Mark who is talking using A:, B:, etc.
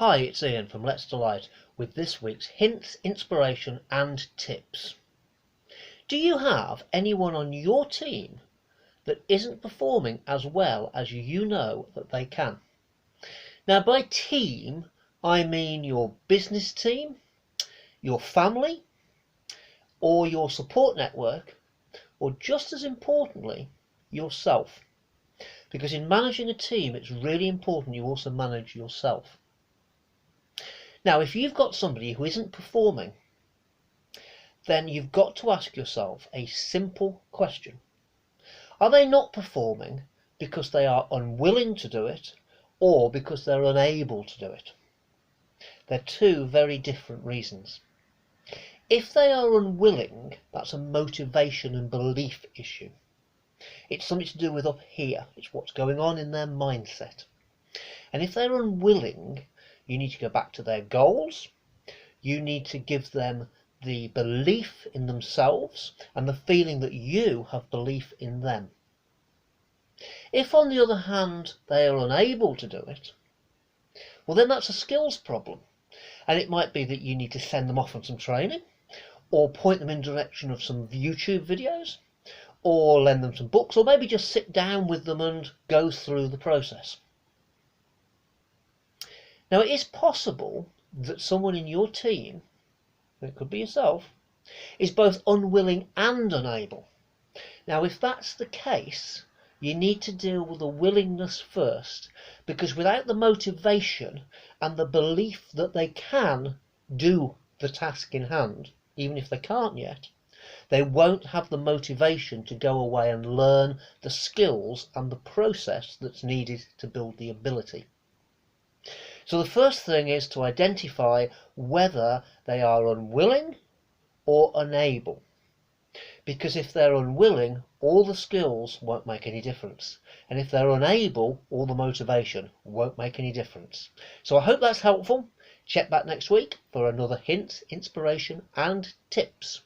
A: Hi, it's Ian from Let's Delight with this week's hints, inspiration and tips. Do you have anyone on your team that isn't performing as well as you know that they can? Now, by team, I mean your business team, your family, or your support network, or just as importantly, yourself. Because in managing a team, it's really important you also manage yourself. Now, if you've got somebody who isn't performing, then you've got to ask yourself a simple question. Are they not performing because they are unwilling to do it or because they're unable to do it? They're two very different reasons. If they are unwilling, that's a motivation and belief issue. It's something to do with up here. It's what's going on in their mindset. And if they're unwilling, you need to go back to their goals. You need to give them the belief in themselves and the feeling that you have belief in them. If, on the other hand, they are unable to do it, well, then that's a skills problem. And it might be that you need to send them off on some training, or point them in the direction of some YouTube videos, or lend them some books, or maybe just sit down with them and go through the process. Now, it is possible that someone in your team, it could be yourself, is both unwilling and unable. Now, if that's the case, you need to deal with the willingness first, because without the motivation and the belief that they can do the task in hand, even if they can't yet, they won't have the motivation to go away and learn the skills and the process that's needed to build the ability. So the first thing is to identify whether they are unwilling or unable. Because if they're unwilling, all the skills won't make any difference. And if they're unable, all the motivation won't make any difference. So I hope that's helpful. Check back next week for another hint, inspiration and tips.